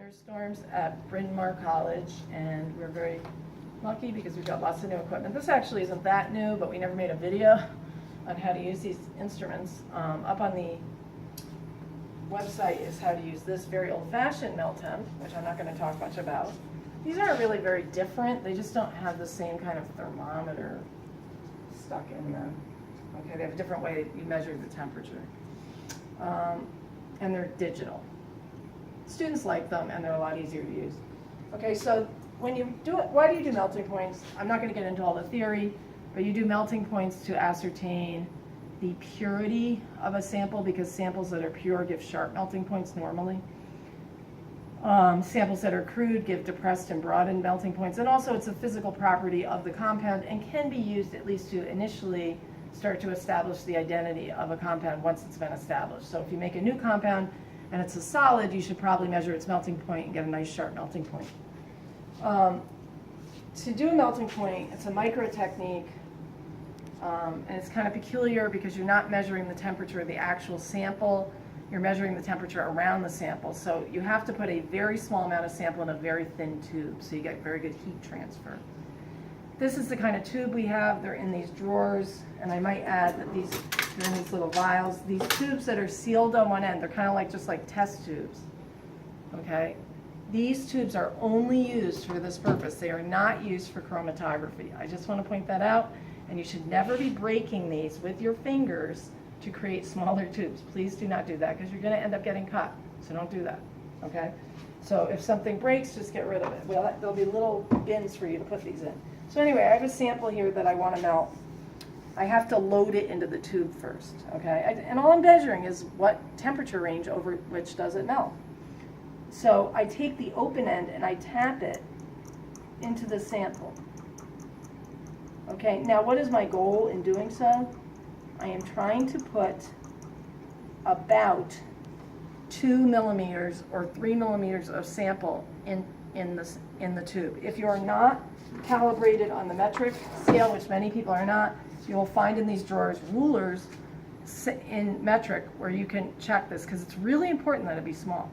Nerz-Stormes at Bryn Mawr College, and we're very lucky because we've got lots of new equipment. This actually isn't that new, but we never made a video on how to use these instruments. Up on the website is how to use this very old-fashioned melt temp, which I'm not going to talk much about. These aren't really very different. They just don't have the same kind of thermometer stuck in them. Okay, they have a different way you measure the temperature. And they're digital. Students like them, and they're a lot easier to use. Okay, so when you do it, why do you do melting points? I'm not going to get into all the theory, but you do melting points to ascertain the purity of a sample, because samples that are pure give sharp melting points normally. Samples that are crude give depressed and broadened melting points, and also it's a physical property of the compound and can be used at least to initially start to establish the identity of a compound once it's been established. So if you make a new compound and it's a solid, you should probably measure its melting point and get a nice sharp melting point. To do a melting point, it's a micro technique, and it's kind of peculiar because you're not measuring the temperature of the actual sample, you're measuring the temperature around the sample. So you have to put a very small amount of sample in a very thin tube, so you get very good heat transfer. This is the kind of tube we have. They're in these drawers, and I might add that they're in these little vials. These tubes that are sealed on one end, they're kind of just like test tubes, okay? These tubes are only used for this purpose. They are not used for chromatography. I just want to point that out, and you should never be breaking these with your fingers to create smaller tubes. Please do not do that, because you're going to end up getting cut, so don't do that, okay? So if something breaks, just get rid of it. Well, there'll be little bins for you to put these in. So anyway, I have a sample here that I want to melt. I have to load it into the tube first, okay? And all I'm measuring is what temperature range over which does it melt. So I take the open end and I tap it into the sample. Okay, now what is my goal in doing so? I am trying to put about 2 millimeters or 3 millimeters of sample in the tube. If you are not calibrated on the metric scale, which many people are not, you will find in these drawers rulers in metric where you can check this, because it's really important that it be small.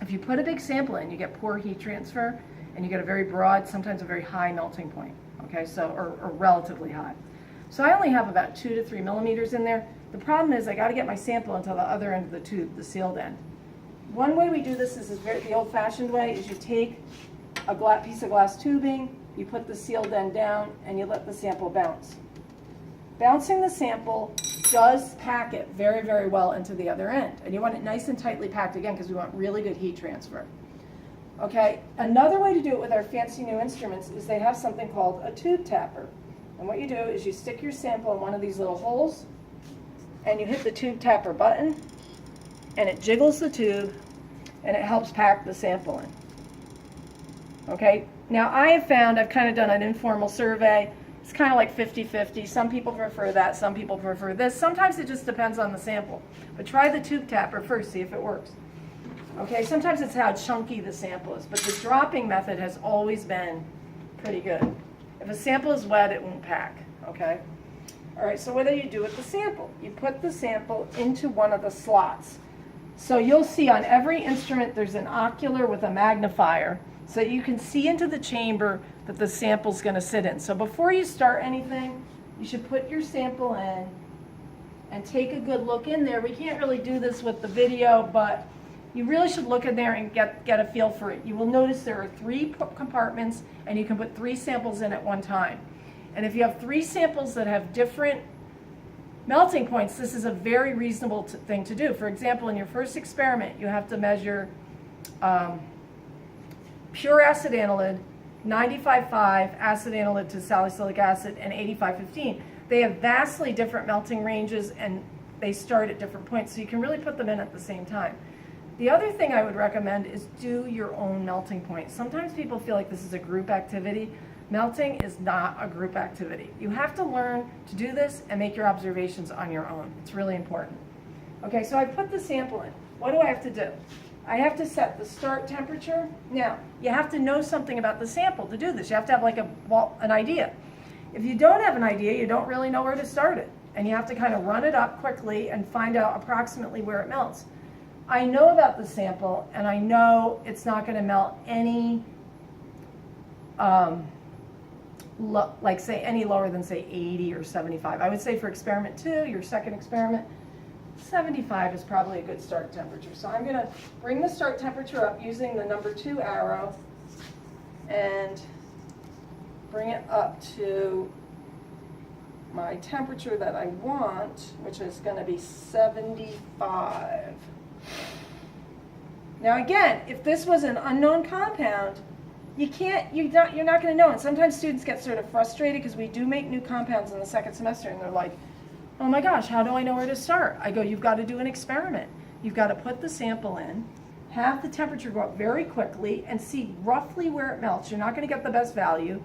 If you put a big sample in, you get poor heat transfer, and you get a very broad, sometimes a very high melting point, okay, so, or relatively high. So I only have about 2 to 3 millimeters in there. The problem is I got to get my sample into the other end of the tube, the sealed end. One way we do this is the old-fashioned way, is you take a piece of glass tubing, you put the sealed end down, and you let the sample bounce. Bouncing the sample does pack it very, very well into the other end. And you want it nice and tightly packed again, because we want really good heat transfer. Okay, another way to do it with our fancy new instruments is they have something called a tube tapper. And what you do is you stick your sample in one of these little holes, and you hit the tube tapper button, and it jiggles the tube, and it helps pack the sample in. Okay, now I have found, I've kind of done an informal survey, it's kind of like 50-50. Some people prefer that, some people prefer this. Sometimes it just depends on the sample. But try the tube tapper first, see if it works. Okay, sometimes it's how chunky the sample is, but the dropping method has always been pretty good. If a sample is wet, it won't pack, okay? All right, so what do you do with the sample? You put the sample into one of the slots. So you'll see on every instrument there's an ocular with a magnifier, so you can see into the chamber that the sample's going to sit in. So before you start anything, you should put your sample in and take a good look in there. We can't really do this with the video, but you really should look in there and get a feel for it. You will notice there are 3 compartments, and you can put 3 samples in at one time. And if you have 3 samples that have different melting points, this is a very reasonable thing to do. For example, in your first experiment, you have to measure pure acid analyte, 95.5 acid analyte to salicylic acid, and 85.15. They have vastly different melting ranges, and they start at different points, so you can really put them in at the same time. The other thing I would recommend is do your own melting point. Sometimes people feel like this is a group activity. Melting is not a group activity. You have to learn to do this and make your observations on your own. It's really important. Okay, so I put the sample in. What do I have to do? I have to set the start temperature. Now, you have to know something about the sample to do this. You have to have like an idea. If you don't have an idea, you don't really know where to start it. And you have to kind of run it up quickly and find out approximately where it melts. I know about the sample, and I know it's not going to melt any, like say any lower than say 80 or 75. I would say for experiment 2, your second experiment, 75 is probably a good start temperature. So I'm going to bring the start temperature up using the number 2 arrow and bring it up to my temperature that I want, which is going to be 75. Now again, if this was an unknown compound, you're not going to know. And sometimes students get sort of frustrated because we do make new compounds in the second semester, and they're like, oh my gosh, how do I know where to start? I go, you've got to do an experiment. You've got to put the sample in, have the temperature go up very quickly, and see roughly where it melts. You're not going to get the best value.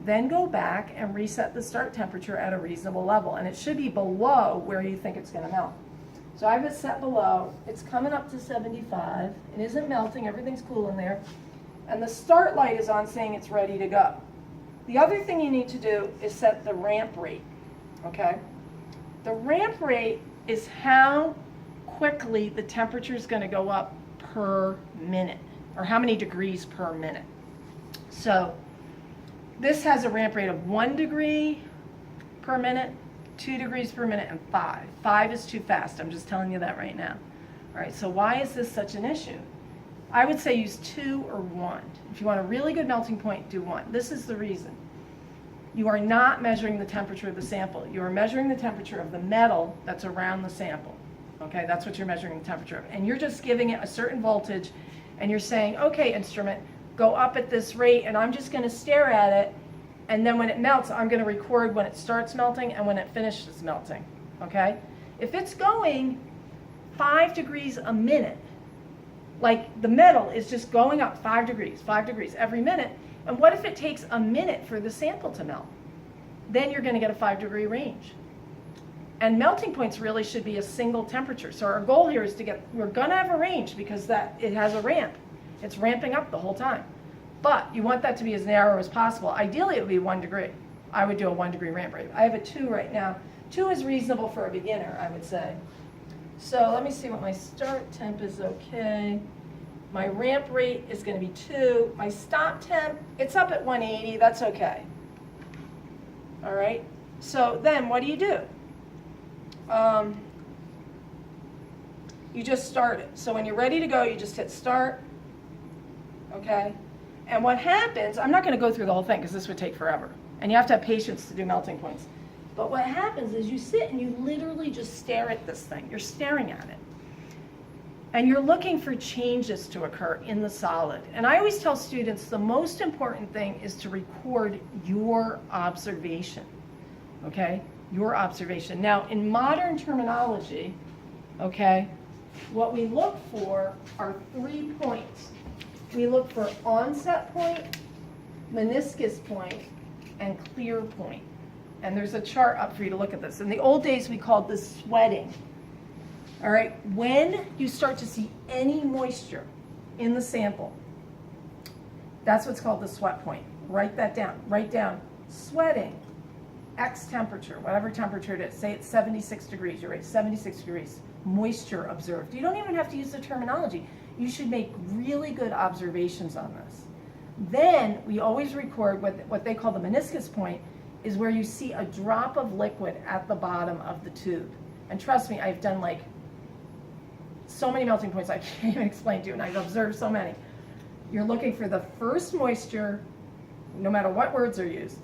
Then go back and reset the start temperature at a reasonable level. And it should be below where you think it's going to melt. So I have it set below. It's coming up to 75. It isn't melting. Everything's cool in there. And the start light is on saying it's ready to go. The other thing you need to do is set the ramp rate. Okay? The ramp rate is how quickly the temperature is going to go up per minute, or how many degrees per minute. So this has a ramp rate of 1 degree per minute, 2 degrees per minute, and 5. 5 is too fast. I'm just telling you that right now. All right, so why is this such an issue? I would say use 2 or 1. If you want a really good melting point, do 1. This is the reason. You are not measuring the temperature of the sample. You are measuring the temperature of the metal that's around the sample. Okay, that's what you're measuring the temperature of. And you're just giving it a certain voltage, and you're saying, okay, instrument, go up at this rate, and I'm just going to stare at it, and then when it melts, I'm going to record when it starts melting and when it finishes melting. Okay? If it's going 5 degrees a minute, like the metal is just going up 5 degrees every minute, and what if it takes a minute for the sample to melt? Then you're going to get a 5-degree range. And melting points really should be a single temperature. So our goal here is to get, we're going to have a range because it has a ramp. It's ramping up the whole time. But you want that to be as narrow as possible. Ideally, it would be 1 degree. I would do a 1 degree ramp rate. I have a 2 right now. 2 is reasonable for a beginner, I would say. So let me see what my start temp is okay. My ramp rate is going to be 2. My stop temp, it's up at 180. That's okay. All right. So then what do? You just start it. So when you're ready to go, you just hit start. Okay? And what happens, I'm not going to go through the whole thing because this would take forever. And you have to have patience to do melting points. But what happens is you sit and you literally just stare at this thing. You're staring at it. And you're looking for changes to occur in the solid. And I always tell students the most important thing is to record your observation. Okay? Your observation. Now, in modern terminology, okay, what we look for are 3 points. We look for onset point, meniscus point, and clear point. And there's a chart up for you to look at this. In the old days, we called this sweating. All right, when you start to see any moisture in the sample, that's what's called the sweat point. Write that down. Write down sweating, X temperature, whatever temperature it is. Say it's 76 degrees. You're right, 76 degrees. Moisture observed. You don't even have to use the terminology. You should make really good observations on this. Then we always record what they call the meniscus point, is where you see a drop of liquid at the bottom of the tube. And trust me, I've done like so many melting points I can't even explain to you, and I've observed so many. You're looking for the first moisture, no matter what words are used.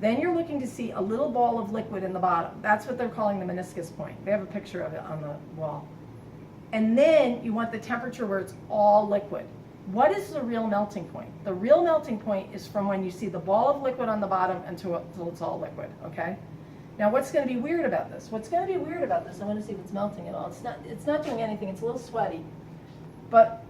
Then you're looking to see a little ball of liquid in the bottom. That's what they're calling the meniscus point. They have a picture of it on the wall. And then you want the temperature where it's all liquid. What is the real melting point? The real melting point is from when you see the ball of liquid on the bottom until it's all liquid, okay? Now what's going to be weird about this? What's going to be weird about this, I want to see if it's melting at all. It's not doing anything, it's a little sweaty. But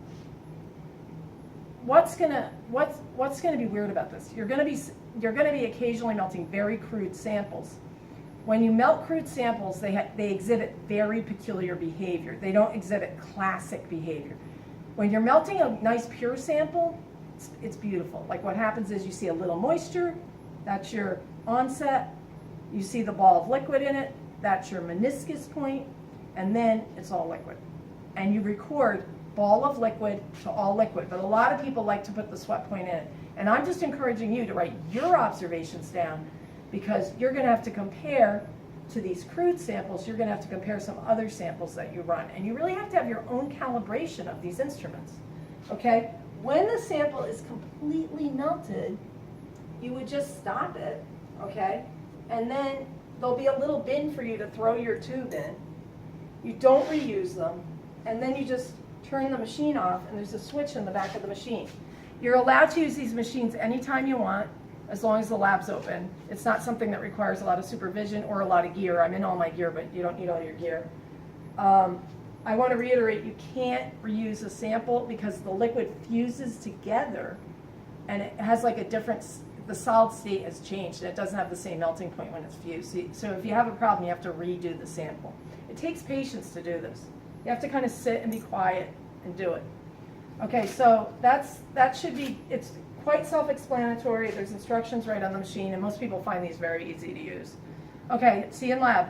what's going to be weird about this? You're going to be occasionally melting very crude samples. When you melt crude samples, they exhibit very peculiar behavior. They don't exhibit classic behavior. When you're melting a nice pure sample, it's beautiful. Like what happens is you see a little moisture, that's your onset. You see the ball of liquid in it, that's your meniscus point, and then it's all liquid. and you record ball of liquid to all liquid. But a lot of people like to put the sweat point in. And I'm just encouraging you to write your observations down, because you're going to have to compare to these crude samples. You're going to have to compare some other samples that you run. And you really have to have your own calibration of these instruments. Okay? When the sample is completely melted, you would just stop it, okay? And then there'll be a little bin for you to throw your tube in. You don't reuse them. And then you just turn the machine off, and there's a switch in the back of the machine. You're allowed to use these machines anytime you want, as long as the lab's open. It's not something that requires a lot of supervision or a lot of gear. I'm in all my gear, but you don't need all your gear. I want to reiterate, you can't reuse a sample because the liquid fuses together, and it has like a different, the solid state has changed, and it doesn't have the same melting point when it's fused. So if you have a problem, you have to redo the sample. It takes patience to do this. You have to kind of sit and be quiet and do it. Okay, so that should be, it's quite self-explanatory. There's instructions right on the machine, and most people find these very easy to use. Okay, see you in lab.